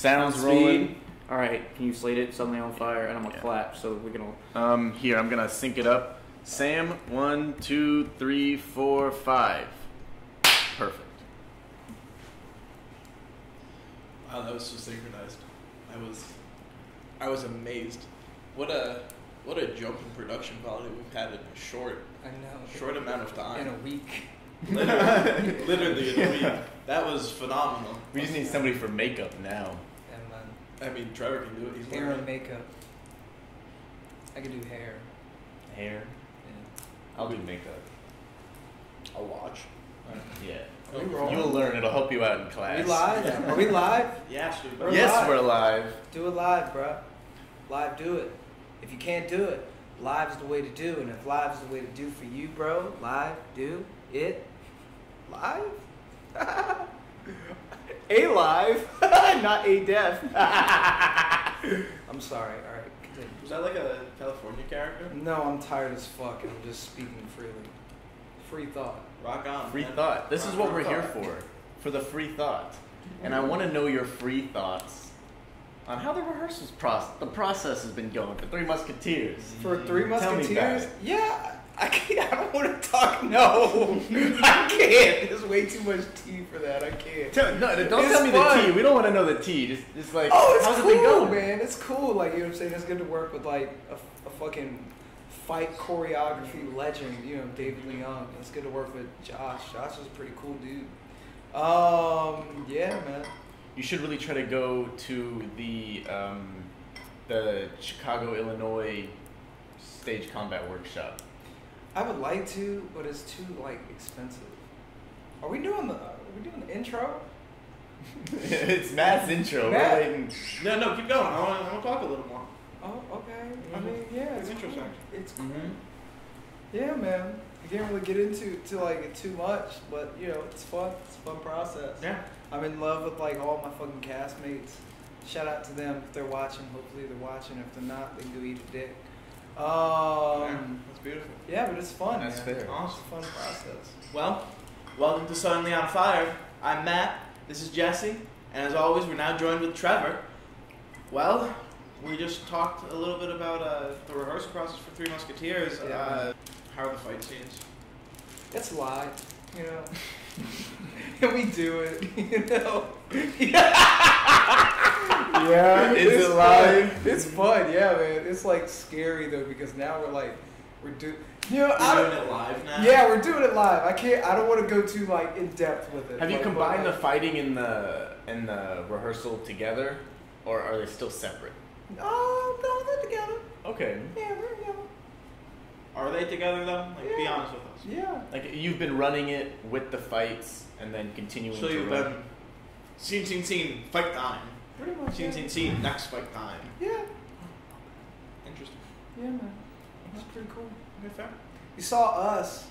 Sounds rolling. All right, can you slate it? Suddenly on fire, and I'm gonna clap. So we're gonna. Here I'm gonna sync it up. Sam, 1, 2, 3, 4, 5. Perfect. Wow, that was so synchronized. I was amazed. What a jump in production quality we've had in a short amount of time. In a week. Literally in a week. That was phenomenal. We just need somebody for makeup now. And I mean, Trevor can do it. He's hair learning. and makeup. I can do hair. Hair? Yeah. I'll do makeup. I'll watch. Yeah. Are we rolling? You'll learn. It'll help you out in class. Are we live? Are we live? Yeah, Yes, we're live. Do it live, bro. Live, do it. If you can't do it, live is the way to do. And if live is the way to do for you, bro, live, do it. Live? A live, not a deaf. I'm sorry. All right, continue. Was that like a California character? No, I'm tired as fuck. I'm just speaking freely. Free thought. Rock on. Free man. thought. This is what we're here thought. for the free thought. And I want to know your free thoughts on how the the process has been going for Three Musketeers. For Three Tell me about Musketeers? it. Yeah, I can't. I don't want to talk. No, I can't. There's way too much tea for that. I can't. Don't It's tell me fun. the tea. We don't want to know the tea. Just like, Oh, it's how's cool, it been going? man. It's cool. Like, you know what I'm saying? It's good to work with, like, a fucking fight choreography legend, you know, David Leon. It's good to work with Josh. Josh is a pretty cool dude. Yeah, man. You should really try to go to the Chicago, Illinois stage combat workshop. I would like to, but it's too, like, expensive. Are we doing the intro? It's Matt's intro. Matt? We're waiting. No, keep going. I want to talk a little more. Oh, okay. I mean, yeah, It's interesting. Cool. It's cool. Yeah, man. You can't really get into like too much, but you know, it's fun. It's a fun process. Yeah. I'm in love with like all my fucking castmates. Shout out to them if they're watching. Hopefully they're watching. If they're not, they can go eat a dick. That's beautiful. Yeah, but it's fun. That's man. fair. Awesome. It's a fun process. Well, welcome to Suddenly on Fire. I'm Matt. This is Jesse. And as always, we're now joined with Trevor. Well, we just talked a little bit about the rehearsal process for Three Musketeers. Yeah. How are the fight scenes? It's live, you know. And we do it, you know. Yeah, Is it's it live? Fun. It's fun, yeah, man. It's like scary though because now we're doing. You know, We're doing it live now? Yeah, we're doing it live. I don't want to go too like in depth with it. Have you Like, combined but, the fighting and the rehearsal together, or are they still separate? No, they're together. Okay. Yeah, we're together. Are they together though? Like, be Yeah. honest with us. Yeah. Like you've been running it with the fights and then continuing So to you've run. been scene, fight time. Pretty much. Scene, next fight time. Yeah. Interesting. Yeah, man. That's pretty cool. Okay, fair. You saw us.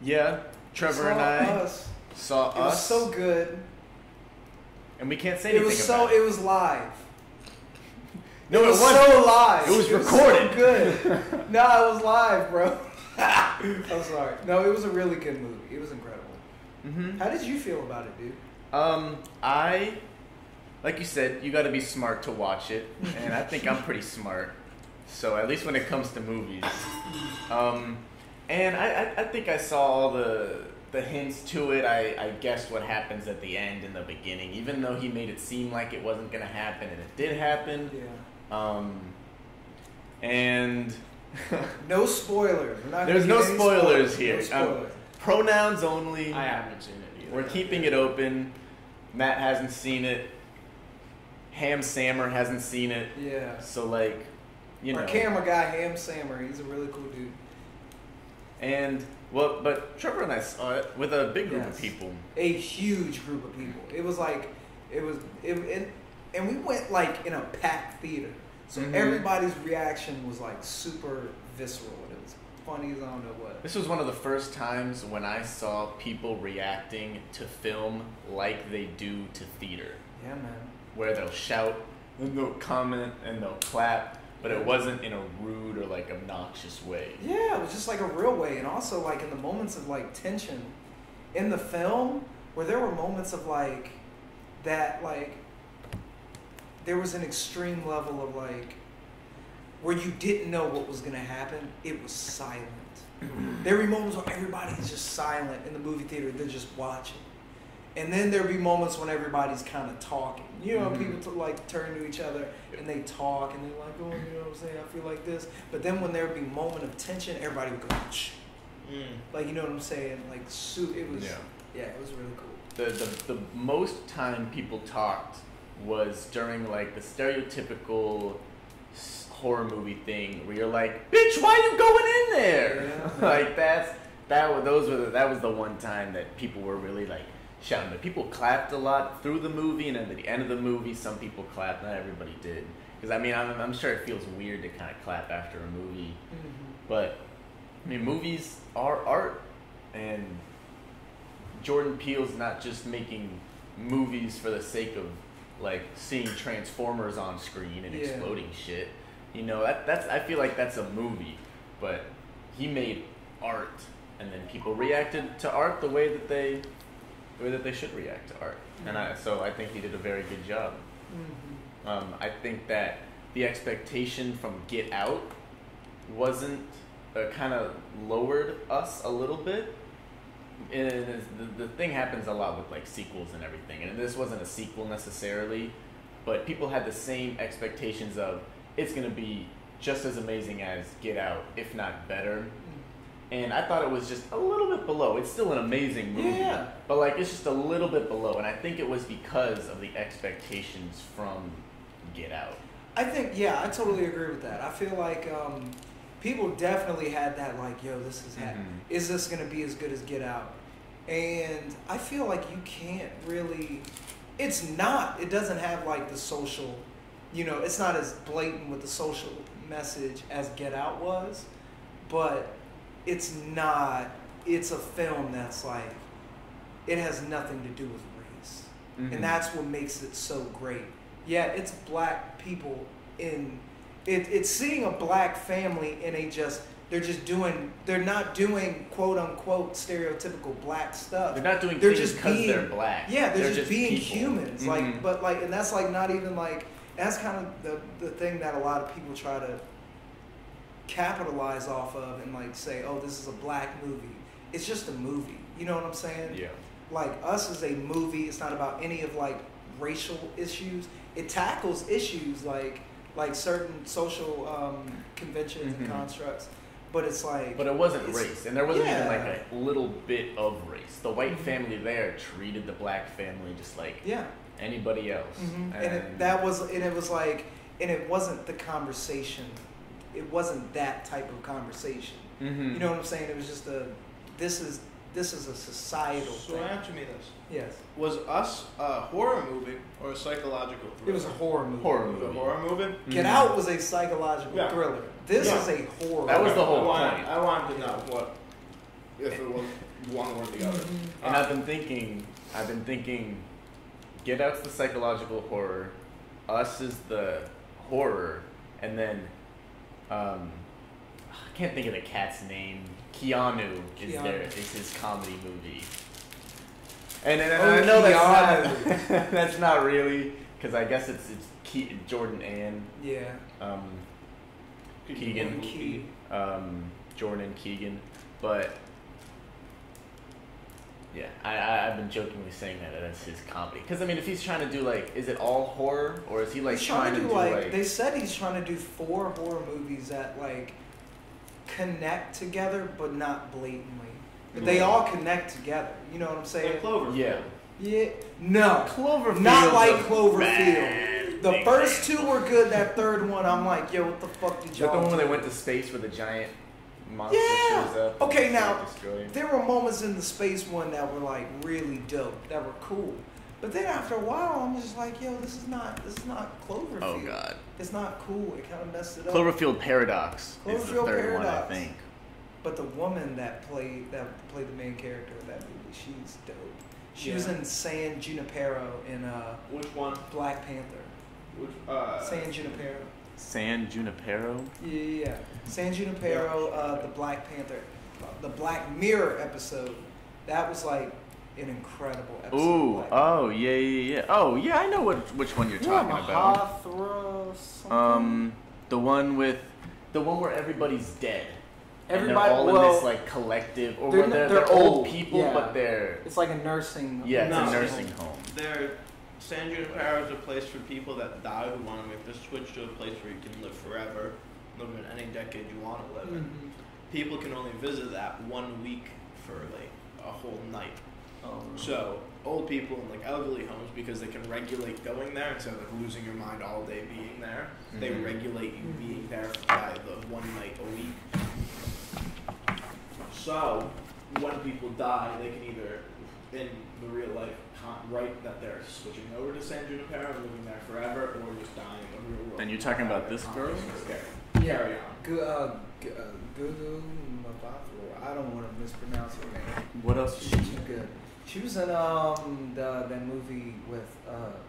Yeah, Trevor and I Us. saw It was us, so good. and we can't say It anything was about it was live. No, it was wasn't. so live. It was so recorded. good. No, it was live, bro. I'm sorry. No, it was a really good movie. It was incredible. Mm-hmm. How did you feel about it, dude? I, like you said, you got to be smart to watch it, and I think I'm pretty smart. So at least when it comes to movies, and I think I saw all the hints to it. I guessed what happens at the end and the beginning, even though he made it seem like it wasn't gonna happen, and it did happen. Yeah. And No spoilers. We're not there's gonna no give any spoilers here. No spoilers. Pronouns only. I haven't seen it either. We're keeping it open. Matt hasn't seen it. Ham Sammer hasn't seen it. Yeah. So like, you know. Our camera guy, Ham Sammer, he's a really cool dude. And well, but Trevor and I saw it with a big group of Yes. people. A huge group of people. It was like, and we went like in a packed theater. So Mhm. everybody's reaction was like super visceral. And it was funny as I don't know what. This was one of the first times when I saw people reacting to film like they do to theater, Yeah, man. where they'll shout and they'll comment and they'll clap, but it wasn't in a rude or like obnoxious way. Yeah, it was just like a real way. And also like in the moments of like tension in the film where there were moments of like that, like there was an extreme level of like where you didn't know what was gonna happen. It was silent. There were moments where everybody's just silent in the movie theater. They're just watching. And then there'd be moments when everybody's kind of talking. You know, people like turn to each other and they talk and they're like, oh, you know what I'm saying? I feel like this. But then when there'd be a moment of tension, everybody would go, shh. Like, you know what I'm saying? Like, it was, it was really cool. The most time people talked was during like the stereotypical horror movie thing where you're like, bitch, why are you going in there? Yeah. Like that was the one time that people were really like shouting. But people clapped a lot through the movie, and then at the end of the movie, some people clapped. Not everybody did, because I mean, I'm sure it feels weird to kind of clap after a movie, but I mean, movies are art, and Jordan Peele's not just making movies for the sake of like seeing Transformers on screen and exploding shit. You know, that's I feel like that's a movie, but he made art, and then people reacted to art the way that they should react to art, and so I think he did a very good job. I think that the expectation from Get Out wasn't kind of lowered us a little bit. And the thing happens a lot with like sequels and everything, and this wasn't a sequel necessarily, but people had the same expectations of it's going to be just as amazing as Get Out, if not better. And I thought it was just a little bit below. It's still an amazing movie, but like it's just a little bit below, and I think it was because of the expectations from Get Out. I think, I totally agree with that. I feel like people definitely had that like, yo, this is is this going to be as good as Get Out? And I feel like you can't really, it doesn't have like the social, you know, it's not as blatant with the social message as Get Out was, but it's a film that's like, it has nothing to do with race. And that's what makes it so great. Yeah, it's black people it's seeing a black family in they're not doing quote unquote stereotypical black stuff. They're not doing things because they're black. Yeah, they're just being people. humans. Like, but like, and that's like not even like, that's kind of the thing that a lot of people try to capitalize off of and like say, oh, this is a black movie. It's just a movie. You know what I'm saying? Yeah. Like, Us is a movie. It's not about any of like racial issues. It tackles issues like certain social conventions and constructs, but it's like. But it wasn't race, and there wasn't even like a little bit of race. The white family there treated the black family just like anybody else, and it wasn't the conversation. It wasn't that type of conversation. You know what I'm saying? It was just this is a societal thing. So answer me this. Yes. Was Us a horror movie or a psychological thriller? It was a horror movie. It was a horror movie? Get Out was a psychological thriller. This is a horror. That was the whole point. I wanted to know if it was one or the other. And I've been thinking, Get Out's the psychological horror, Us is the horror, and then I can't think of the cat's name. Keanu is his comedy movie. And I know that's not really, because I guess it's Jordan and Keegan, Jordan and Keegan, but yeah, I've been jokingly saying that that's his comedy. Because I mean, if he's trying to do like, is it all horror, or is he like trying to do like? They said he's trying to do 4 horror movies that like connect together, but not blatantly. But they all connect together. You know what I'm saying? Like Cloverfield. Yeah. No. Cloverfield. Not like Cloverfield. The first 2 were good. That third one, I'm like, yo, what the fuck did y'all do? The one where they went to space where the giant monster shows up. Okay, now there were moments in the space one that were like really dope, that were cool. But then after a while, I'm just like, yo, this is not Cloverfield. Oh God. It's not cool. It kind of messed it up. Cloverfield Paradox is the third one, I think. But the woman that played the main character of that movie, she's dope. She was in San Junipero in which one? Black Panther. Which San Junipero. San Junipero? Yeah. San Junipero, the Black Panther, the Black Mirror episode. That was like an incredible episode. Ooh, like, oh yeah. Oh yeah, I know which one you're talking about. mbatha-raw something? The one where everybody's dead. Everybody, and they're all in this like collective, or they're old people, yeah. but they're It's like a nursing. yeah, it's No. a nursing home. San Junipero is a place for people that die who want to make the switch to a place where you can live forever, live in any decade you want to live in. Mm-hmm. People can only visit that 1 week for like a whole night. Oh. So old people in like elderly homes, because they can regulate going there instead of like losing your mind all day being there. They Mhm. regulate you being there by the 1 night a week. So when people die, they can either in the real life write that they're switching over to San Junipero and living there forever, or just dying in the real world. And you're talking about this girl? Carry on. Gugu mbatha-raw. I don't want to mispronounce her name. What else? She's too good. She was in that movie with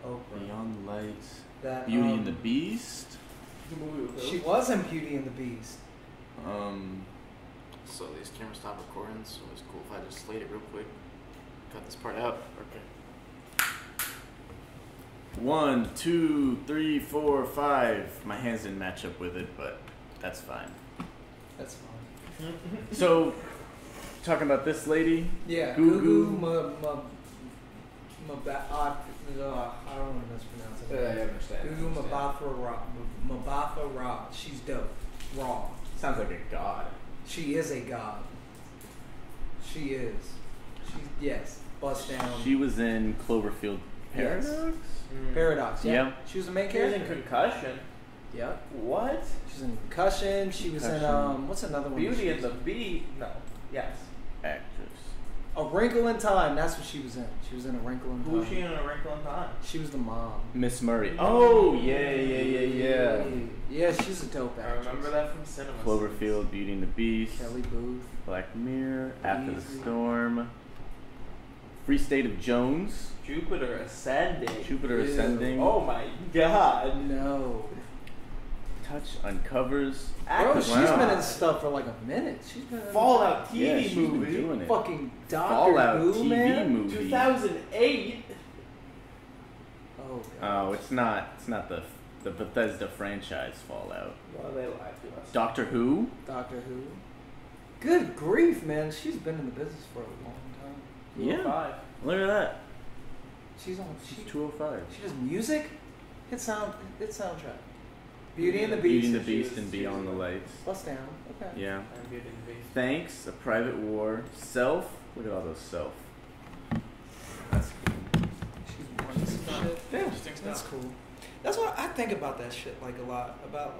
Oprah. Beyond the Lights. That Beauty and the Beast. The movie with She was in Beauty and the Beast. So these cameras stop recording, so it's cool if I just slate it real quick. Cut this part out. Okay. 1, 2, 3, 4, 5. My hands didn't match up with it, but that's fine. That's fine. So, talking about this lady. Yeah, Gugu. I don't want to mispronounce it. I understand. Gugu mbatha-raw. She's dope. Raw. Sounds like a god. She is a god. She is. Yes. Bust down. She was in Cloverfield Paradox. Yes. Paradox. Yeah. Yeah. She was the main She was character. in Concussion. Yep. What? She's in Concussion. She was in Concussion. what's another one? Beauty and the Beast. No. Yes. Actress. A Wrinkle in Time. That's what she was in. She was in A Wrinkle in Time. Who was she in A Wrinkle in Time? She was the mom. Miss Murray. Oh, yeah. Yeah, she's a dope I actress. remember that from cinema. Cloverfield, Beauty and the Beast, Kelly Booth. Black Mirror, After the Easy. Storm, Free State of Jones, Jupiter Ascending. Jupiter Ew. Ascending, Oh my god. No. Touch Uncovers. Bro, she's Wow. been in stuff for like a minute. She's been in Fallout Yeah, TV she's been movie. doing it. fucking Doctor Fallout Who, TV man. movie. 2008. Oh god. Oh, it's not the Bethesda franchise Fallout. Well, they lied to us. Doctor Who? Doctor Who. Good grief, man. She's been in the business for a long time. Yeah. 5. Look at that. She's on. She's 205. She does music. Hit soundtrack. Beauty and the Beast. Beauty and the She Beast was- and she Beyond the was- Lights. Bust down. Okay. Yeah. And Beauty and the Beast. Thanks, A Private War, Self. Look at all those Self. That's cool. She's won some shit. Yeah. Interesting That's stuff. cool. That's what I think about that shit like a lot. About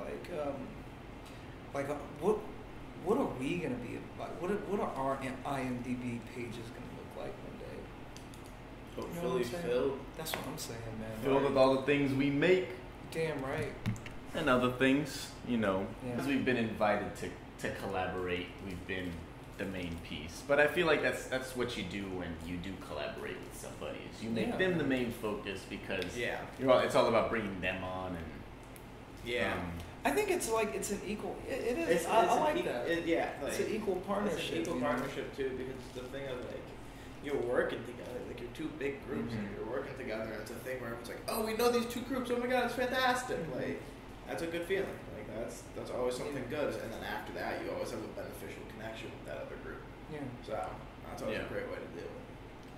what are we gonna be like? What are our IMDb pages gonna look like one day? You know what Hopefully I'm saying? filled. That's what I'm saying, man. Filled with all the things we make Damn right. and other things, you know. Yeah. Because we've been invited to collaborate, we've been the main piece. But I feel like that's what you do when you do collaborate with somebody. Is you make Yeah. them the main focus because Yeah. it's all about bringing them on and Yeah. I think it's like it's an equal. It is. It's I an like equal- that. yeah. It's an equal partnership. It's an equal you know? partnership too, because it's the thing of like you're working together, like you're two big groups, and Mhm. you're working together. And it's a thing where it's like, oh, we know these two groups. Oh my god, it's fantastic! Mhm. Like that's a good feeling. Like that's always something good. And then after that, you always have a beneficial connection with that other group. Yeah. So that's always Yeah. a great way to do it.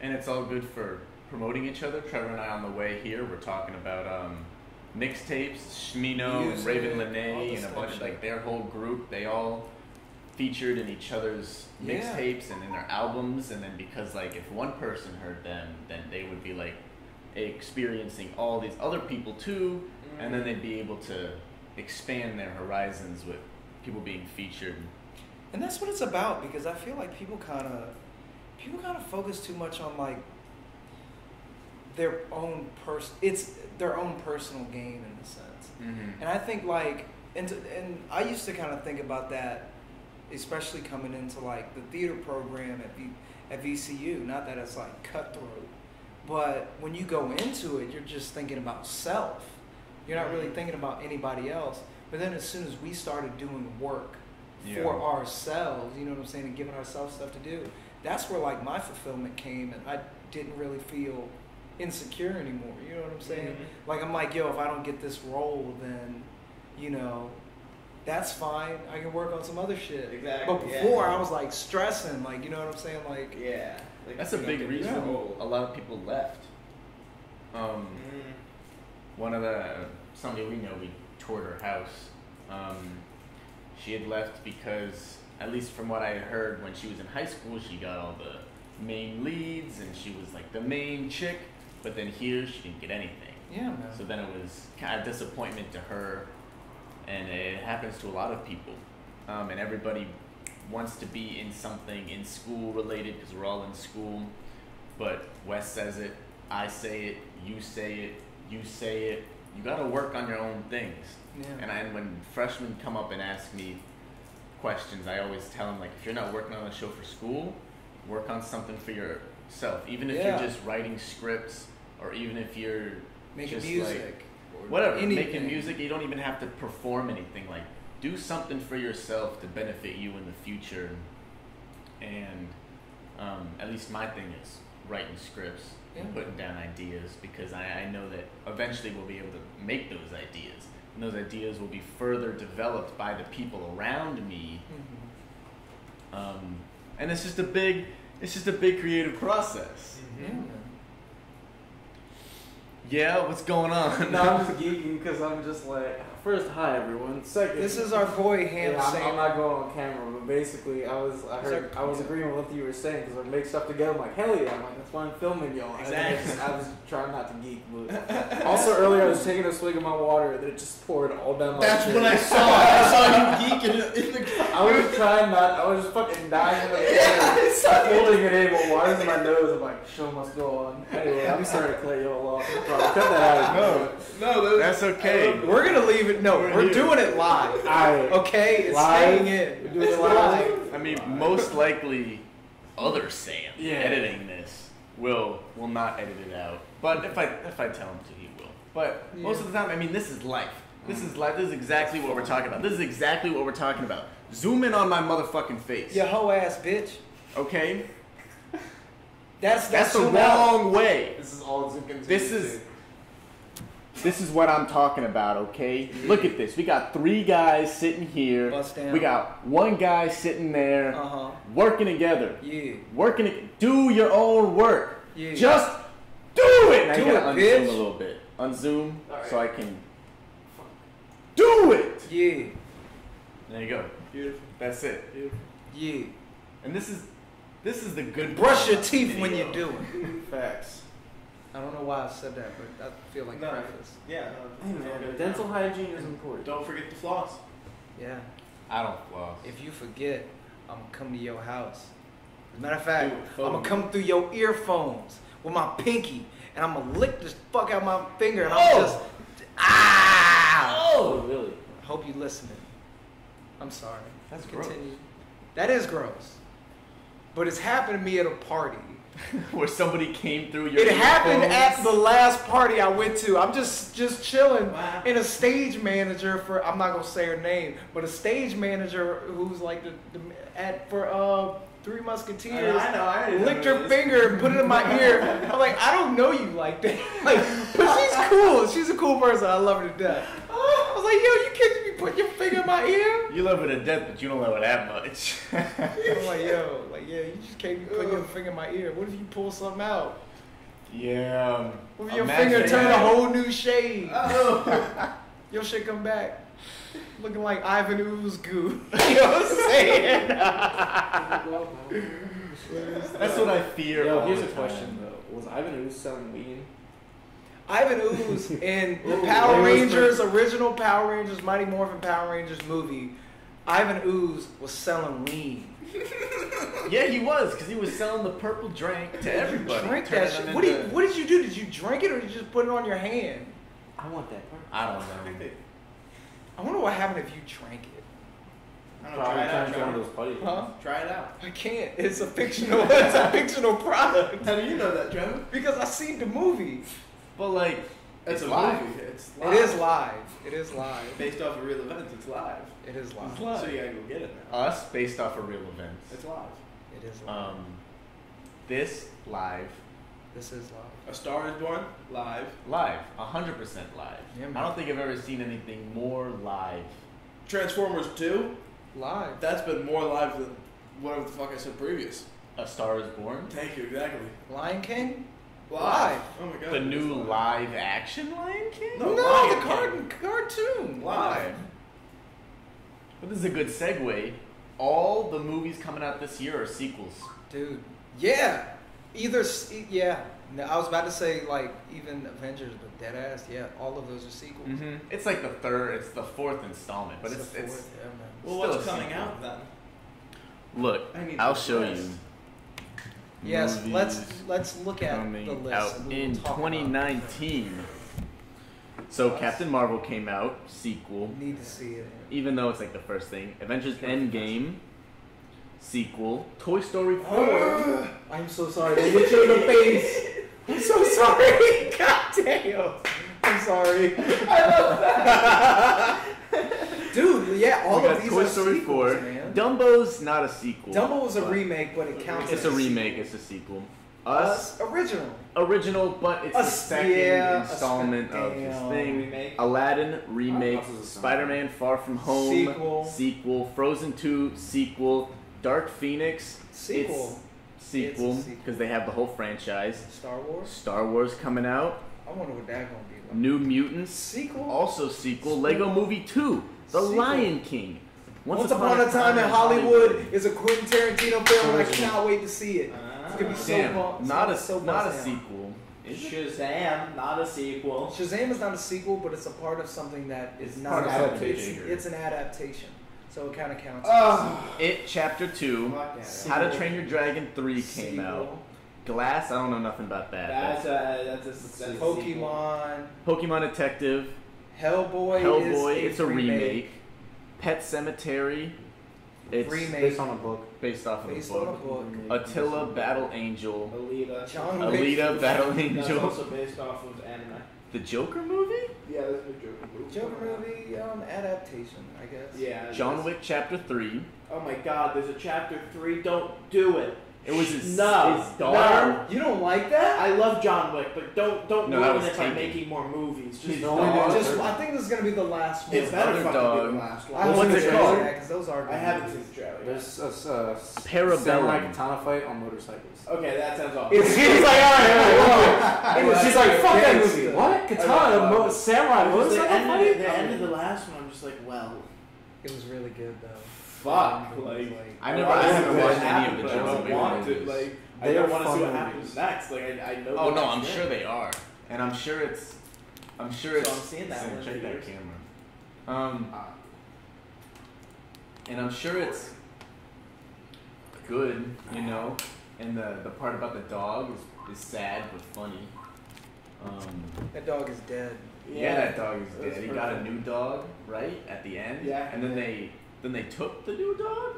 And it's all good for promoting each other. Trevor and I on the way here, we're talking about mixtapes, Shmino and Music, Raven all Lene this and a bunch of stuff. like their whole group. They all featured in each other's Yeah. mixtapes and in their albums. And then because like if one person heard them, then they would be like experiencing all these other people too, and then they'd be able to expand their horizons with people being featured. And that's what it's about, because I feel like people kind of focus too much on like their own it's their own personal gain in a sense. Mm-hmm. And I think like and I used to kind of think about that, especially coming into like the theater program at VCU. Not that it's like cutthroat, but when you go into it, you're just thinking about self. You're not really thinking about anybody else. But then as soon as we started doing work for ourselves, you know what I'm saying, and giving ourselves stuff to do. That's where like my fulfillment came, and I didn't really feel insecure anymore. You know what I'm saying? Mm-hmm. Like I'm like, yo, if I don't get this role, then you know, that's fine. I can work on some other shit. Exactly. But before I was like stressing, like you know what I'm saying, like yeah. Like, That's a big reason a lot of people left. One of somebody we know, we toured her house. She had left because, at least from what I heard, when she was in high school, she got all the main leads and she was like the main chick. But then here, she didn't get anything. yeah, man. So then it was kind of disappointment to her, and it happens to a lot of people. And everybody wants to be in something in school related because we're all in school. But Wes says it, I say it, you say it, you say it. You got to work on your own things. Yeah. And when freshmen come up and ask me questions, I always tell them, like, if you're not working on a show for school, work on something for yourself. Even if you're just writing scripts, or even if you're making just music, like, whatever, anything. making music, you don't even have to perform anything. Like, do something for yourself to benefit you in the future. And at least my thing is writing scripts and putting down ideas, because I know that eventually we'll be able to make those ideas. And those ideas will be further developed by the people around me. And it's just a big creative process. Yeah, what's going on? No, I'm just geeking because I'm just like, first, hi everyone. Second, This is our boy Ham yeah, saying. I'm not going on camera, but basically, I was agreeing with what you were saying because I make stuff together. I'm like, hell yeah! I'm like, that's why I'm filming y'all. Exactly. I was trying not to geek, but also earlier I was taking a swig of my water and it just poured all down my. That's chin. what I saw. I saw you geeking in the car. I was trying not. I was just fucking dying. Holding it in, but water's in my nose. I'm like, show must go on. Anyway, I'm sorry to cut you all off. Cut that out. No, That's okay. We're gonna leave it. No, we're doing it live. Alright. Okay, it's Live. staying in. We're doing it live. I mean, most likely, other Sam editing this will not edit it out. But if I tell him to, he will. But most of the time, I mean, this is life. This is life. This is exactly what we're talking about. This is exactly what we're talking about. Zoom in on my motherfucking face. You hoe ass bitch. Okay? That's the so wrong way. This is all Zoom can do. This is what I'm talking about, okay? Look at this. We got 3 guys sitting here. Bust down. We got 1 guy sitting there working together. Yeah. Do your own work. Yeah. Just do it. Do it, unzoom bitch. a little bit. Unzoom Alright. so I can do it. Yeah. There you go. Beautiful. That's it. Beautiful. Yeah. And this is the good Brush part your of the teeth when video. you do it. Facts. I don't know why I said that, but I feel like No. preface. Yeah. Hey man, dental hygiene is important. Don't forget the floss. Yeah. I don't floss. If you forget, I'm gonna come to your house. As a matter of fact, Do it, I'm phone gonna me. come through your earphones with my pinky, and I'm gonna lick the fuck out my finger, and I'm just Oh, really? I hope you listening. I'm sorry. That's Continue. That is gross. But it's happened to me at a party. Where somebody came through your It happened earphones. at the last party I went to. I'm just chilling, Wow. and a stage manager for, I'm not gonna say her name, but a stage manager who's like for Three Musketeers I know. licked her finger and put it in my ear. I'm like, I don't know you like that. Like, but she's cool. She's a cool person. I love her to death. I was like, yo, you can't be putting your finger in my ear. You love her to death, but you don't love her that much. I'm like, yo, you just can't be putting your finger in my ear. What if you pull something out? Yeah. What if your imagine finger turn a that. whole new shade? Oh. Your shit come back looking like Ivan Ooze goo. You know what I'm saying? That's what I fear. Yo, all here's the a time. question though. Was Ivan Ooze selling weed? Ivan Ooze in the Ooh, Power they Rangers, original Power Rangers, Mighty Morphin Power Rangers movie, Ivan Ooze was selling weed. Yeah, he was, because he was selling the purple drink to everybody. Drink turning that shit. them What into- did you do? Did you drink it or did you just put it on your hand? I want that part. I don't know. I wonder what happened if you drank it. I don't know. Probably Try it trying out. to Trevor. one of those putty Huh? things. Try it out. I can't. It's a fictional product. How do you know that, Trevor? Because I seen the movie. But like, It's a live. movie. It's It live. is live. It is live. Based off of real events, it's live. It is live. It's live. So you gotta go get it now. Us based off of real events. It's live. It is live. This live. This is live. A Star is Born, live. Live. 100% live. Yeah, man. I don't think I've ever seen anything more live. Transformers 2, Live. that's been more live than whatever the fuck I said previous. A Star is Born. Thank you, exactly. Lion King. Live. Oh my god. The new it's live action Lion King? No, No, Lion the cartoon. Live. But this is a good segue. All the movies coming out this year are sequels. Dude. Yeah. Yeah. No, I was about to say like even Avengers, but dead ass. Yeah, all of those are sequels. Mm-hmm. It's like it's the fourth installment, but the it's fourth, yeah, man. Well, still what's a coming sequel. out then? Look, I need I'll this show list. you. Yes, Movies let's look at coming the list out and we will in talk about it. 2019. So Captain Marvel came out, sequel. Need to see it. Even though it's like the first thing. Avengers Endgame, sequel. Toy Story 4. I'm so sorry. They hit you in the face. I'm so sorry. God damn. I'm sorry. I love that. Dude, yeah, all We of got these Toy are Story sequels, 4. man. Dumbo's not a sequel. Dumbo was a but remake, but it counts It's as a remake, sequel. it's a sequel. Us, Original. original, but it's the second installment of this damn thing. remake. Aladdin, remake. House of the Sun. Spider-Man Far From Home, Sequel. Frozen 2, sequel. Dark Phoenix, Sequel. sequel, It's a sequel. because they have the whole franchise. Star Wars. Star Wars coming out. I wonder what that gonna be like. New Mutants, Sequel. also sequel. Lego Movie 2, The Sequel. Lion King. Once Upon a Time in Hollywood is a Quentin Tarantino film, and I cannot wait to see it. It's gonna be so Damn, fun. not a so not a buzzed out. sequel. Is it? Shazam, not a sequel. Shazam is not a sequel, but it's a part of something that is not part of a something it's, bigger. it's an adaptation, so it kind of counts. It Chapter 2. Sequel. How to Train Your Dragon 3 came Sequel. out. Glass, I don't know nothing about that. That's a Pokemon, Pokemon Detective, Hellboy, it's a remake. Pet Cemetery, it's Remake. based on a book. based off of based a on a book. book. Attila, Battle Angel, Alita. John Wick. Alita, Battle That's Angel, also based off of anime. the Joker movie, Yeah, that's a Joker movie. Joker movie adaptation, I guess. Yeah. John Wick Chapter 3. Oh my god, there's a chapter 3. Don't do it. It was his No. daughter. You don't like that? I love John Wick, but don't No, that ruin was it by taken. making more movies. Just His don't. dog. Just, I think this is gonna be the last one. It better Other fucking dog. be the last I one. What's haven't it seen called? Because those are. I haven't seen the trailer. There's a Parabellum. samurai katana fight on motorcycles. Okay, that sounds awesome. She's like, alright, Well, she's like, fuck that gangsta. movie. What? Katana, samurai The motorcycle end, fight? of the end of the last one, I'm just like, well, It was really good though. fuck. It was Like, I I haven't watched what any of happened, the but I John don't Wick want to. movies. Like, I They don't are want to see fun what happens movies. next. Like, I know. Oh the no, next I'm thing. sure they are, and I'm sure it's. I'm sure So it's. I'm seeing that one in Check the that theaters. camera. And I'm sure it's good, you know. And the part about the dog is sad but funny. That dog is dead. Yeah, that dog is That's dead. He got a perfect. new dog, right, at the end. Yeah. And then they took the new dog.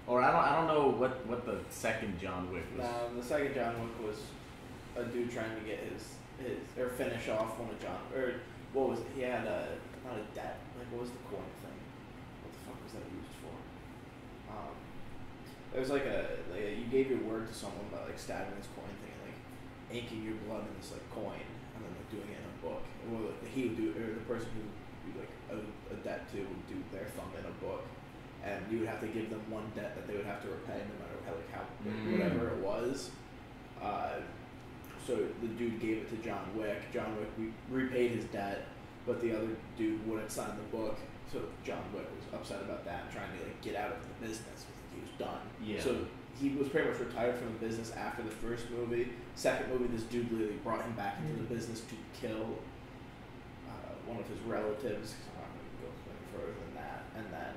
Or I don't know what the second John Wick was. The second John Wick was a dude trying to get his or finish off one of John or what was it? He had not a debt. Like what was the coin thing? What the fuck was that used for? It was like you gave your word to someone by like stabbing this coin thing and like inking your blood in this like coin and then like doing it in a book. Well, he would do or the person who you like a debt to would do their thumb in a book. And you would have to give them one debt that they would have to repay no matter how whatever it was. So the dude gave it to John Wick. John Wick repaid his debt, but the other dude wouldn't sign the book. So John Wick was upset about that and trying to like get out of the business because he was done. Yeah. So he was pretty much retired from the business after the first movie. Second movie, this dude literally brought him back into the business to kill one of his relatives. I'm not going to go any further than that. And then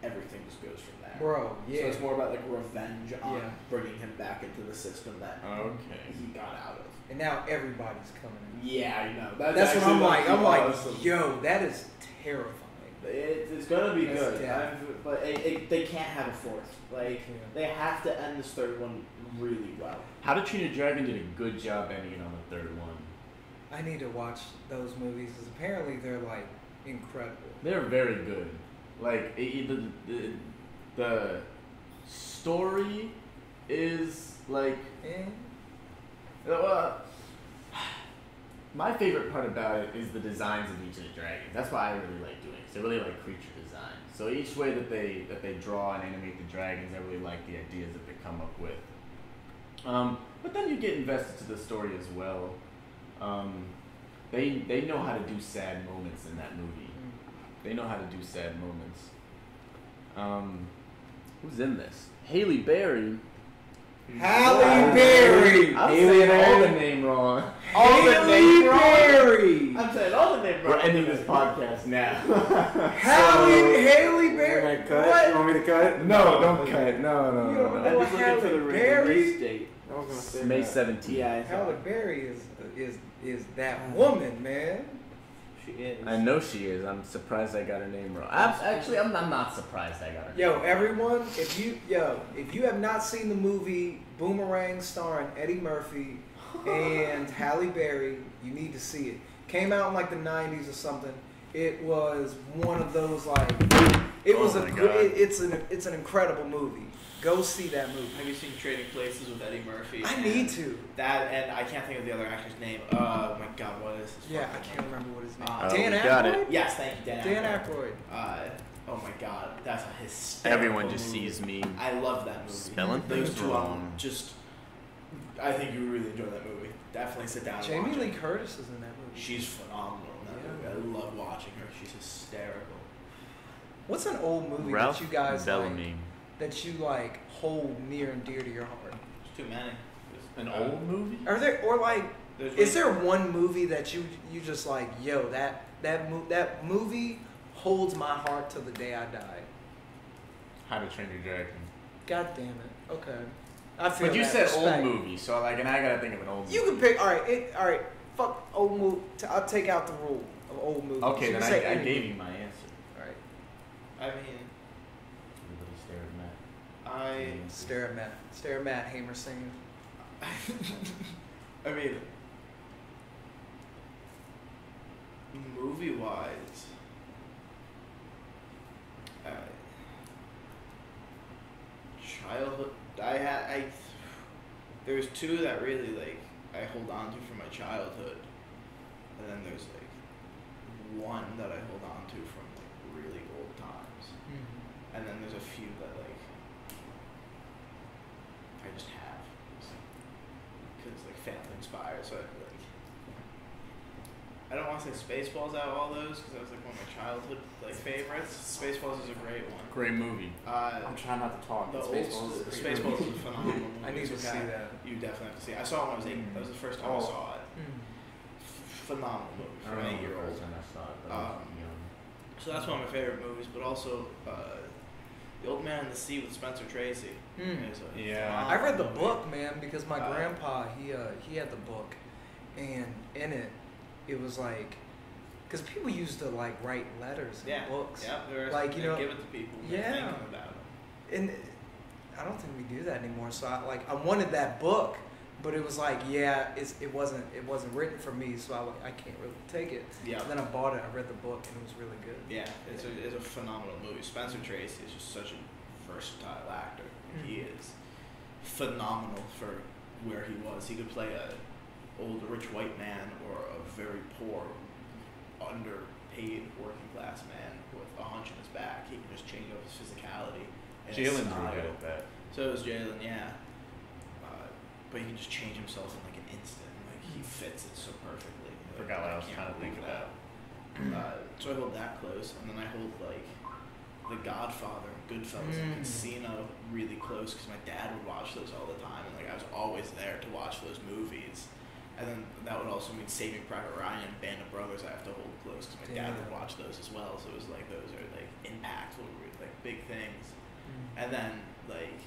everything just goes from there. Bro, yeah. So it's more about like revenge on Yeah. bringing him back into the system that Okay. he got out of. And now everybody's coming in. Yeah, I know. That's what I'm like. I'm like, awesome. yo, that is terrifying. It's gonna be That's good, death. but they can't have a fourth. Like Yeah. they have to end this third one really well. How to Train Your Dragon did a good job ending it on the third one. I need to watch those movies because apparently they're like incredible. They're very good. Like the story is like. My favorite part about it is the designs of each of the dragons. That's why I really like doing it. 'Cause I really like creature design. So each way that they draw and animate the dragons, I really like the ideas that they come up with. But then you get invested to the story as well. They know how to do sad moments in that movie. They know how to do sad moments. Who's in this? Halle Berry. Halle Berry. I'm saying all the name wrong. Halle Berry. I'm saying all the name wrong. We're ending this podcast now. Halle Berry. We're gonna cut. What? You want me to cut? No, don't cut. No. I'm just looking for the release date. I was gonna say May that. 17th. Yeah, Halle Berry is that woman, man. she is. I know she is. I'm surprised I got her name wrong. I'm not surprised I got her name Yo, wrong. everyone, if you have not seen the movie Boomerang starring Eddie Murphy and Halle Berry, you need to see it. Came out in like the 90s or something. It was one of those like it's an incredible movie. Go see that movie. Have you seen Trading Places with Eddie Murphy? I need to. That, and I can't think of the other actor's name. Oh my god, what is his Yeah, I fucking can't name? remember what his name. Oh, Dan we Aykroyd. got it. Yes, thank you, Dan Aykroyd. Oh my god, that's a hysterical Everyone just movie. sees me I love that movie. spelling Those things two wrong. just, I think you would really enjoy that movie. Definitely sit down and Jamie watch Lee it. Curtis is in that movie. She's phenomenal in that movie. I love watching her. She's hysterical. What's an old movie Ralph that you guys Bellamy. like, that you like hold near and dear to your heart? There's too many. An old movie? Are there or like There's is there one movie that you just like, yo, that movie holds my heart till the day I die? How to Train Your Dragon. God damn it. Okay. I feel But you that said respect. old movie, so like, and I gotta think of an old movie. You can pick. All right. Fuck old movie. I'll take out the rule of old movies. Okay, You then can say I any gave movie. you my answer. All right. I mean, Everybody stare at Matt. Stare at Matt Hamer singing. I mean, movie-wise, childhood. There's two that really like I hold on to from my childhood, and then there's like one that I hold on to from like really old times, and then there's a few that like I just have because like family inspired. So I don't want to say Spaceballs out of all those because that was like one of my childhood like favorites. Spaceballs is a great one. Great movie. I'm trying not to talk. The Spaceballs old is Spaceballs is a phenomenal movie. I need to It's see okay. that. You definitely have to see it. I saw it when I was 8. That was the first time I saw it. Phenomenal movie I for don't an know the 8-year-old. first time I saw it, but I was young. So that's one of my favorite movies, but also The Old Man in the Sea with Spencer Tracy. Is a Yeah. I read the phenomenal book, movie. man, because my grandpa he had the book, and in it was like, because people used to like write letters in books. Yeah, Like, you know, give it to people. yeah. Thinking about it. And I don't think we do that anymore. So I wanted that book, but it was like, it wasn't written for me, so I can't really take it. Yeah. And then I bought it. I read the book, and it was really good. Yeah, it's a phenomenal movie. Spencer Tracy is just such a versatile actor. He is phenomenal for where he was. He could play a old rich white man or a very poor, underpaid working class man with a hunch in his back. He can just change up his physicality. And his Jalen's really style. good at that. So is Jalen, yeah. But he can just change himself in like an instant. Like he fits it so perfectly. I forgot what I was can't trying to think believe about. So I hold that close, and then I hold like The Godfather, Goodfellas, and Casino really close because my dad would watch those all the time, and like I was always there to watch those movies. And then that would also mean Saving Private Ryan and Band of Brothers I have to hold close because my dad would watch those as well. So it was like those are like impactful, like big things. And then like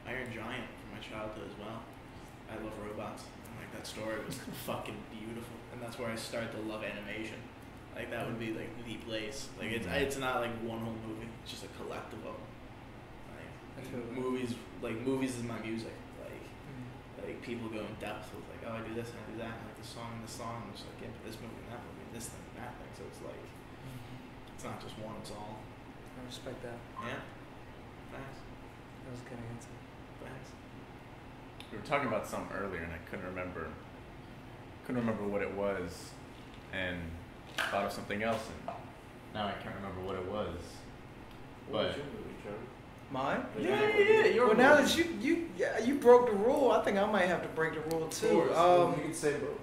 Iron Giant from my childhood as well. I love robots. And like that story was fucking beautiful, and that's where I started to love animation. Like that would be like the place. Like it's not like one whole movie. It's just a collective of them. Like movies is my music. Like like people go in depth with like, oh, I do this and I do that, and like this song and this song, and it's like, yeah, but this movie and that movie, and this thing and that thing. So it's like, it's not just one, it's all. I respect that. Yeah. Thanks. That was a good answer. Thanks. We were talking about something earlier, and I couldn't remember what it was, and thought of something else, and now I can't remember what it was. What was But your movie, Trevor? Mine? yeah. Well, now that you broke the rule, I think I might have to break the rule too. You could say both.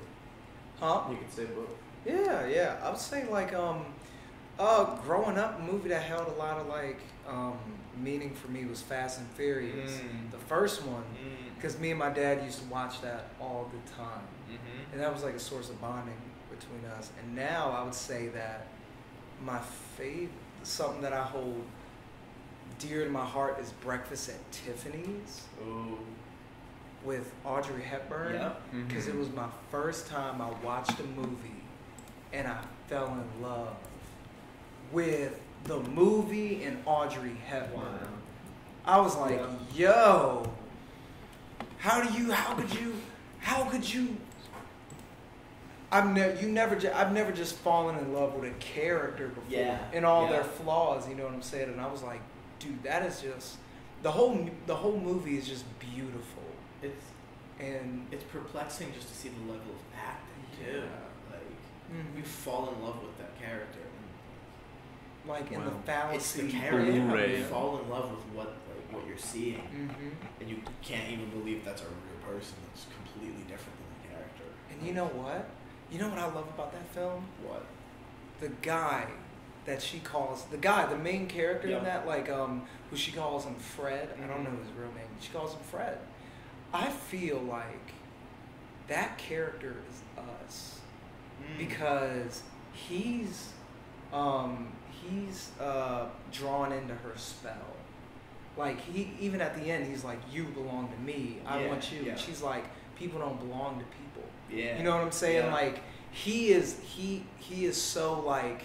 Huh? You could say both. Yeah. I would say like growing up, a movie that held a lot of like meaning for me was Fast and Furious. The first one, because me and my dad used to watch that all the time, and that was like a source of bonding between us. And now I would say that my favorite, something that I hold dear to my heart, is Breakfast at Tiffany's. Ooh. With Audrey Hepburn. Yep. Because it was my first time I watched a movie and I fell in love with the movie and Audrey Hepburn. Wow. I was like, yo, how could you I've never just fallen in love with a character before and all their flaws, you know what I'm saying? And I was like, dude, that is just the whole movie is just beautiful. It's perplexing just to see the level of acting too. Like you fall in love with that character. Like in the fallacy. It's the character. Right. You fall in love with what you're seeing, and you can't even believe that's a real person. That's completely different than the character. And you know what? You know what I love about that film? What? The guy that she calls the main character in that, like who she calls him Fred. I don't know his real name. She calls him Fred. I feel like that character is us because he's drawn into her spell. Like he even at the end he's like, you belong to me. I want you. And she's like, people don't belong to people. Yeah. You know what I'm saying? Yeah. Like he is so like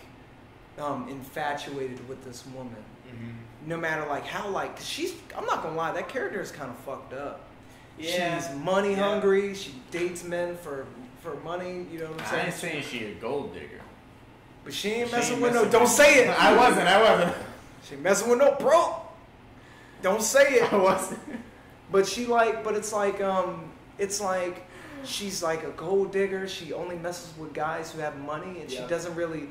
infatuated with this woman. No matter like how like I'm not gonna lie, that character is kind of fucked up. Yeah. She's money hungry. She dates men for money. You know what I'm saying? I ain't saying she a gold digger, but she ain't messing with no. Don't say it. I wasn't. She ain't messing with no broke. Don't say it. I wasn't. But it's like she's like a gold digger. She only messes with guys who have money, and she doesn't really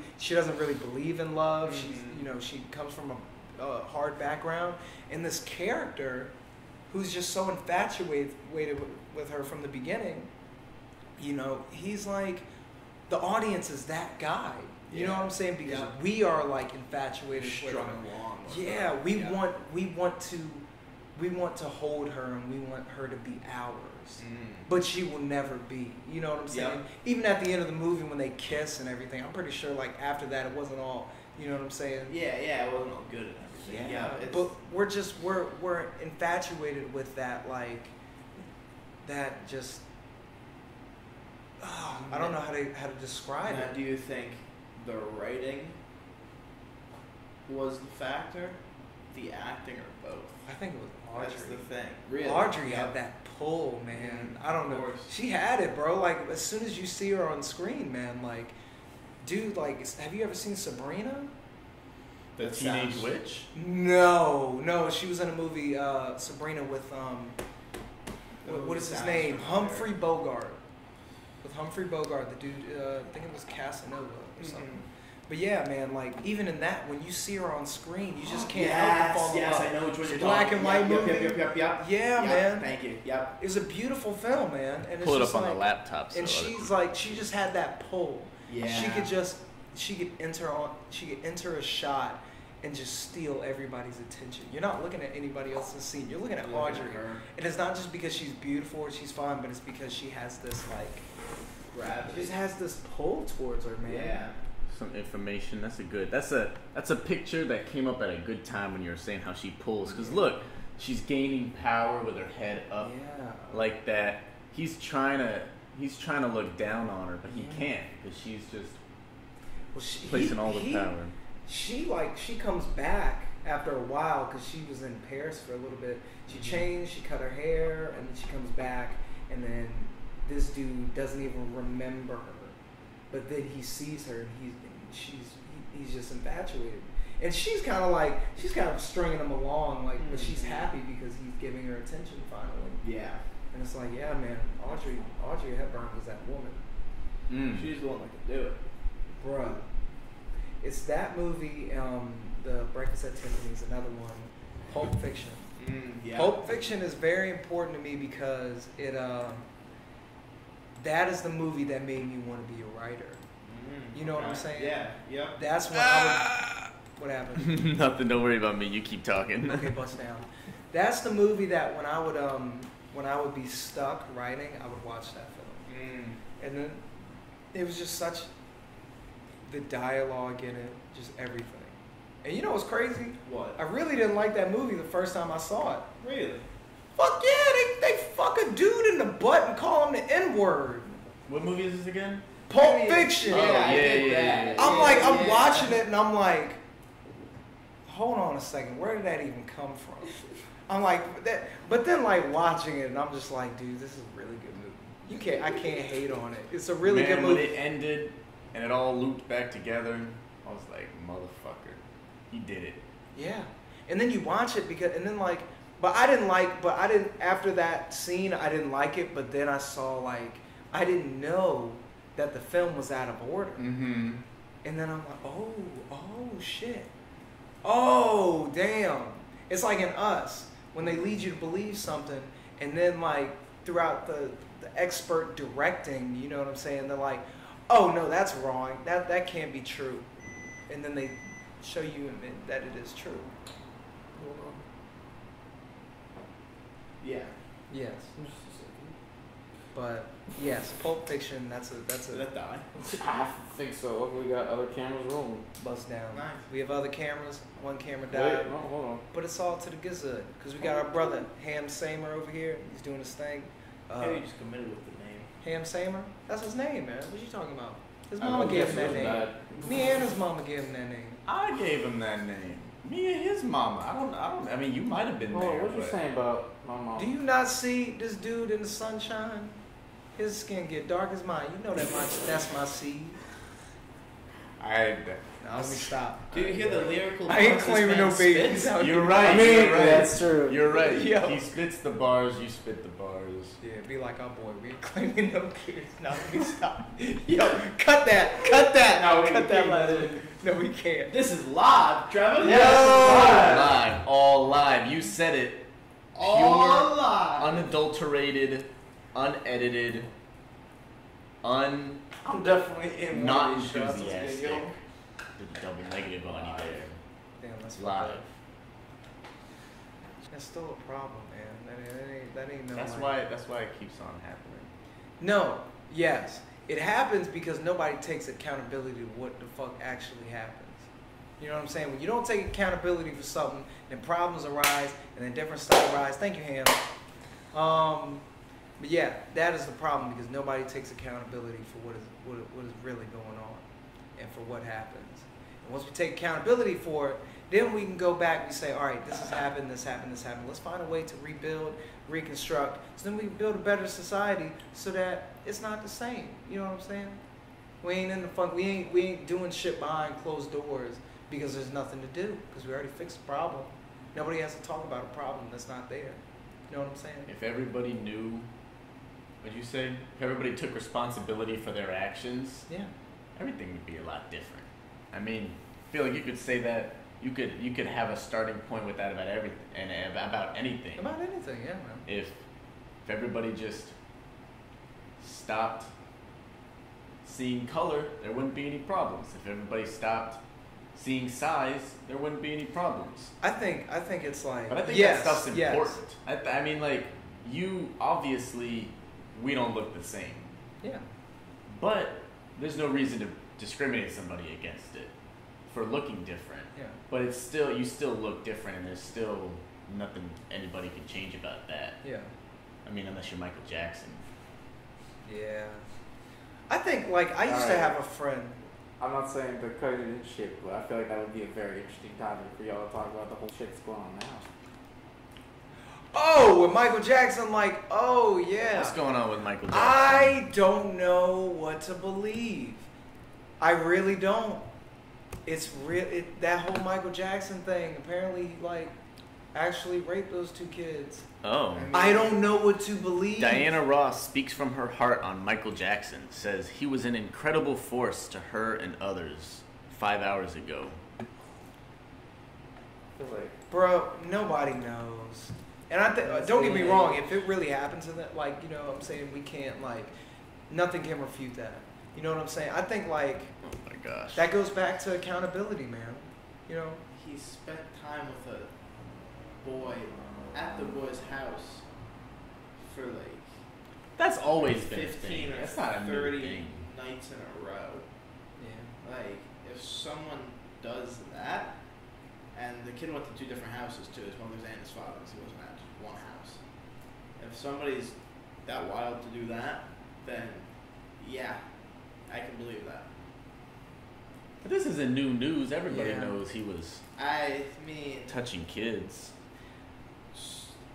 believe in love. She comes from a hard background, and this character who's just so infatuated with her from the beginning, he's like, the audience is that guy. You know what I'm saying? Because we are like infatuated with her. Yeah, we want to hold her and we want her to be ours. But she will never be. You know what I'm saying? Even at the end of the movie when they kiss and everything, I'm pretty sure like after that it wasn't all, you know what I'm saying? Yeah, it wasn't all good and everything. Yeah, but we're infatuated with that, like that just I don't know how to describe it. Do you think the writing was the factor, the acting, or both? I think it was Audrey. That's the thing. Really? Audrey had that pull, man. I don't know. She had it, bro. Like as soon as you see her on screen, man, like, dude, like, have you ever seen Sabrina? The Teenage Witch? No. She was in a movie, Sabrina, with what is his name? Humphrey Bogart. With Humphrey Bogart, the dude, I think it was Casanova or something. But yeah, man, like even in that, when you see her on screen, you just can't help but fall in love. I know which one you're Black and white movie. Yep. Yeah, man. Thank you. Yep. It was a beautiful film, man. And pull it it's up just on the laptop. And she's like, she just had that pull. Yeah. She could enter a shot and just steal everybody's attention. You're not looking at anybody else's scene. You're looking at Audrey. And it's not just because she's beautiful or she's fine, but it's because she has this like gravity. She just has this pull towards her, man. Yeah. Some information. That's a picture that came up at a good time when you were saying how she pulls. Because look, she's gaining power with her head up, like that. He's trying to look down on her, but he can't because she's just placing all the power. She comes back after a while because she was in Paris for a little bit. She changed, she cut her hair, and then she comes back, and then this dude doesn't even remember her, but then he sees her and he's just infatuated, and she's kind of stringing him along, like, but she's happy because he's giving her attention finally. Yeah. And it's like, yeah, man, Audrey Hepburn was that woman. She's the one that could do it. Bruh. It's that movie, The Breakfast at Tiffany's, another one, Pulp Fiction. Yeah. Pulp Fiction is very important to me because that is the movie that made me want to be a writer. You know what I'm saying? Yeah, yeah. That's when I would... What happened? Nothing, don't worry about me. You keep talking. Okay, bust down. That's the movie that when I would be stuck writing, I would watch that film. And then it was just such... the dialogue in it, just everything. And you know what's crazy? What? I really didn't like that movie the first time I saw it. Really? Fuck yeah, they fuck a dude in the butt and call him the N-word. What movie is this again? Pulp Fiction. Oh, yeah, I get yeah. that. I'm watching it and I'm like, hold on a second, where did that even come from? I'm like, but then like watching it and I'm just like, dude, this is a really good movie. I can't hate on it. It's a really good movie. When it ended and it all looped back together, I was like, motherfucker, he did it. Yeah. And then you watch it after that scene, I didn't like it, but then I saw, like, I didn't know that the film was out of order. Mm-hmm. And then I'm like, oh, shit. Oh, damn. It's like in Us, when they lead you to believe something, and then, like, throughout the expert directing, you know what I'm saying? They're like, oh, no, that's wrong. That can't be true. And then they show you that it is true. Yeah. Yes. But yes, Pulp Fiction. That's a. Did that die? I think so. We got other cameras rolling. Bust down. Nice. We have other cameras. One camera died. Wait, no, hold on. But it's all to the good because we got our brother Ham Samer over here. He's doing his thing. Maybe you just committed with the name. Ham Samer. That's his name, man. What you talking about? His I mama know, gave him that guess it name. was Me and his mama gave him that name. I gave him that name. Me and his mama. I mean, you might have been Oh, there. what you but- saying about my mom? Do you not see this dude in the sunshine? His skin get dark as mine. You know that's my seed. Now let me stop. Do you hear the lyrical? I ain't bars this claiming man no babies. spits? You're right. I mean, you're right. that's true. You're right. Yo. He spits the bars. You spit the bars. Yeah, be like our boy. We ain't claiming no kids. Now let me stop. Yo, cut that. No, we cut that can't. last one. No, we can't. This is live, Trevor. All live. You said it. All Pure, live. unadulterated, unedited, I'm definitely in not one of these shots. enthusiastic. Yo. Did double negative on you there. Damn, that's Live. fucked up. That's still a problem, man. That ain't no. That's why it keeps on happening. No. Yes, it happens because nobody takes accountability to what the fuck actually happens. You know what I'm saying? When you don't take accountability for something, then problems arise, and then different stuff arise. Thank you, Ham. But yeah, that is the problem because nobody takes accountability for what is really going on and for what happens. And once we take accountability for it, then we can go back and say, all right, this has happened, this happened, this happened. Let's find a way to rebuild, reconstruct, so then we can build a better society so that it's not the same. You know what I'm saying? We ain't in the fun. We ain't doing shit behind closed doors because there's nothing to do because we already fixed the problem. Nobody has to talk about a problem that's not there. You know what I'm saying? If everybody knew, what'd you say? If everybody took responsibility for their actions, Yeah. everything would be a lot different. I mean, I feel like you could say that. You could have a starting point with that about everything and about anything. About anything, yeah, man. If everybody just stopped seeing color, there wouldn't be any problems. If everybody stopped seeing size, there wouldn't be any problems. I think it's like. But I think yes, that stuff's important. Yes. I mean, like, you obviously, we don't look the same. Yeah. But there's no reason to discriminate somebody against it for looking different. Yeah. But it's still, you still look different, and there's still nothing anybody can change about that. Yeah. I mean, unless you're Michael Jackson. Yeah. I think like I used to Alright. have a friend. I'm not saying to cut it and shit, but I feel like that would be a very interesting topic for y'all to talk about the whole shit that's going on now. Oh, with Michael Jackson, like, oh yeah. What's going on with Michael Jackson? I don't know what to believe. I really don't. It's real. That whole Michael Jackson thing. Apparently, he like actually raped those 2 kids. Oh. I don't know what to believe. Diana Ross speaks from her heart on Michael Jackson. Says he was an incredible force to her and others 5 hours ago. Bro, nobody knows. And I think, don't get me wrong, if it really happens to that, like, you know what I'm saying, we can't, like, nothing can refute that. You know what I'm saying? I think, like, Oh my gosh. that goes back to accountability, man. You know? He spent time with a boy at the boy's house for like That's always been a 15 thing. or That's not a 30 new thing. nights in a row. Yeah. Like, if someone does that, and the kid went to 2 different houses too, his mother's and his father's, he wasn't at just one house. If somebody's that wild to do that, then yeah, I can believe that. But this isn't new news. Everybody Yeah. knows he was I mean, touching kids.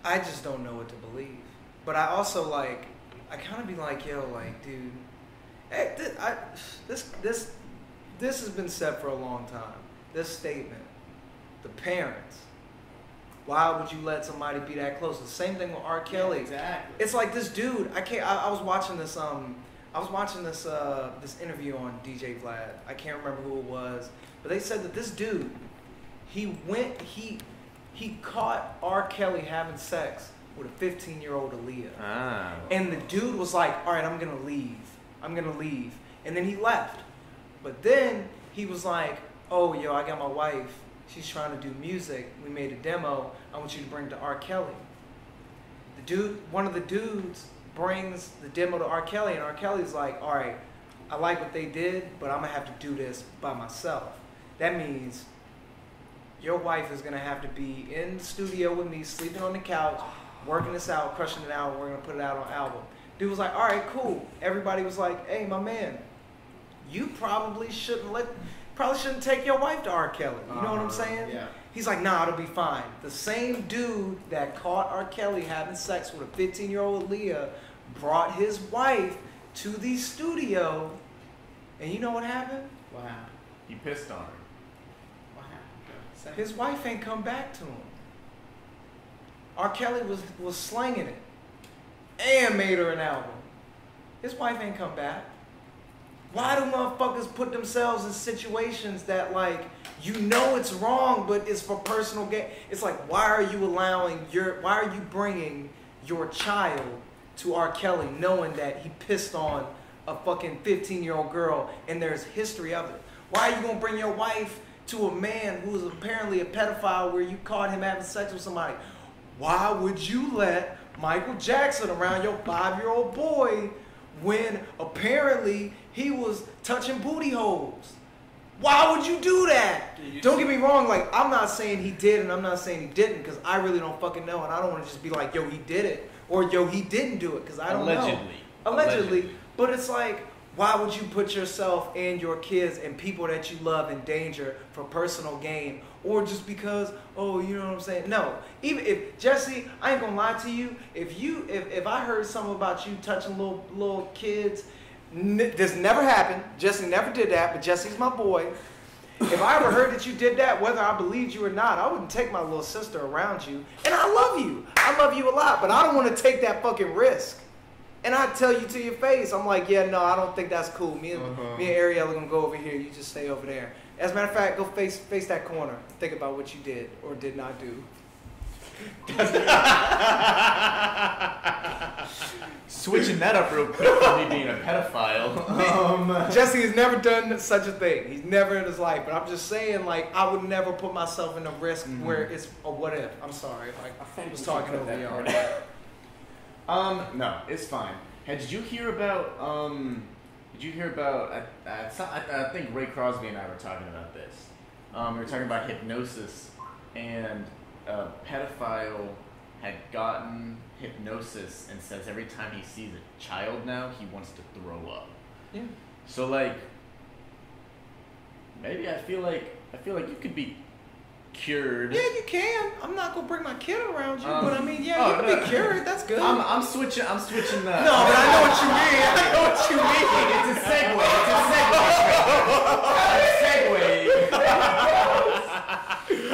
I just don't know what to believe. But I also, like, I kind of be like, yo, like, dude, hey, this has been said for a long time. This statement, the parents. Why would you let somebody be that close? The same thing with R. Kelly. yeah, exactly. It's like this dude. I was watching this. This interview on DJ Vlad. I can't remember who it was, but they said that this dude, he caught R. Kelly having sex with a 15-year-old Aaliyah. Ah. And the dude was like, all right, I'm going to leave. And then he left. But then he was like, oh, yo, I got my wife. She's trying to do music. We made a demo. I want you to bring it to R. Kelly. One of the dudes brings the demo to R. Kelly, and R. Kelly's like, all right, I like what they did, but I'm going to have to do this by myself. That means your wife is going to have to be in the studio with me, sleeping on the couch, working this out, crushing it out, and we're going to put it out on album. Dude was like, all right, cool. Everybody was like, hey, my man, you probably shouldn't take your wife to R. Kelly. You know what I'm saying? Yeah. He's like, nah, it'll be fine. The same dude that caught R. Kelly having sex with a 15-year-old Aaliyah brought his wife to the studio, and you know what happened? What happened? He pissed on her. What happened? His wife ain't come back to him. R. Kelly was slanging it and made her an album. His wife ain't come back. Why do motherfuckers put themselves in situations that, like, you know it's wrong, but it's for personal gain? It's like, why are you bringing your child to R. Kelly knowing that he pissed on a fucking 15-year-old girl and there's history of it? Why are you going to bring your wife to a man who is apparently a pedophile where you caught him having sex with somebody? Why would you let Michael Jackson around your 5-year-old boy when apparently he was touching booty holes? Why would you do that? Don't get me wrong, like, I'm not saying he did and I'm not saying he didn't, because I really don't fucking know, and I don't want to just be like, yo, he did it, or yo, he didn't do it, because I don't know. Allegedly. But it's like, why would you put yourself and your kids and people that you love in danger for personal gain, or just because, oh, you know what I'm saying? No. Even if, Jesse, I ain't gonna lie to you, if I heard something about you touching little kids, this never happened. Jesse never did that, but Jesse's my boy. If I ever heard that you did that, whether I believed you or not, I wouldn't take my little sister around you. And I love you. I love you a lot, but I don't want to take that fucking risk. And I tell you to your face, I'm like, yeah, no, I don't think that's cool. Me and Ariel are going to go over here. You just stay over there. As a matter of fact, go face that corner. Think about what you did or did not do. Switching that up real quick for me being a pedophile. Jesse has never done such a thing. He's never in his life. But I'm just saying, like, I would never put myself in a risk where it's a what if. I'm sorry. Like, I was talking over y'all. No, it's fine. Hey, did you hear about? I think Ray Crosby and I were talking about this. We were talking about hypnosis, and a pedophile had gotten hypnosis and says every time he sees a child now, he wants to throw up. Yeah. So, like, maybe I feel like you could be cured. Yeah, you can. I'm not gonna bring my kid around you, but I mean, you oh, can no. be cured. That's good. I'm switching. I'm switching the. No, but I know what you mean. I know what you mean. It's a segue. It's a segue.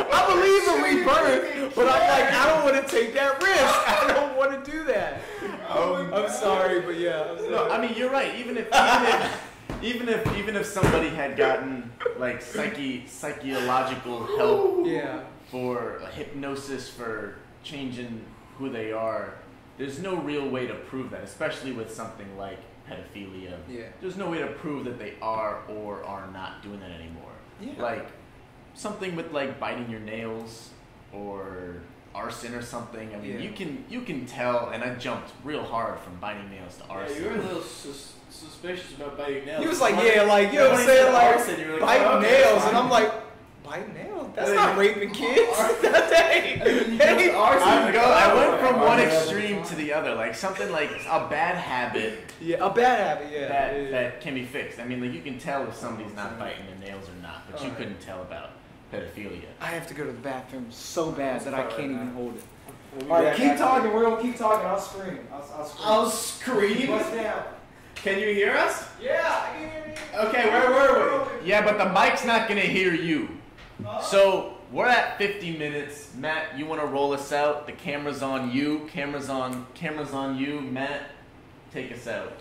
I believe in rebirth, but I'm like, I don't want to take that risk. I don't want to do that. I'm sorry, but yeah. I'm sorry. No, I mean you're right. Even if somebody had gotten like psychological help Yeah. for a hypnosis for changing who they are, there's no real way to prove that, especially with something like pedophilia. Yeah. There's no way to prove that they are or are not doing that anymore. Yeah. Like something with like biting your nails or arson or something. I mean, Yeah. you can tell, and I jumped real hard from biting nails to arson. Yeah, you were a little suspicious about biting nails. He was like, yeah, like, you know what I'm saying? Like, biting nails. And I'm like, biting nails? That's not raping kids. I went from one extreme to the other. Like something like a bad habit. Yeah, a bad habit, yeah. That can be fixed. I mean, like you can tell if somebody's not biting their nails or not, but you couldn't tell about pedophilia. I have to go to the bathroom so bad that I can't even hold it. All right, keep talking. We're gonna keep talking. I'll scream. I'll scream. What's down? Can you hear us? Yeah, I can hear you. Okay, where were we? Yeah, but the mic's not gonna hear you. So we're at 50 minutes. Matt, you want to roll us out? The camera's on you. Cameras on you. Matt, take us out.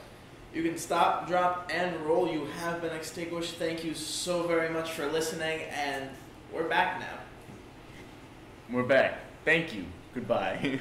You can stop, drop, and roll. You have been extinguished. Thank you so very much for listening, and we're back now. We're back. Thank you. Goodbye.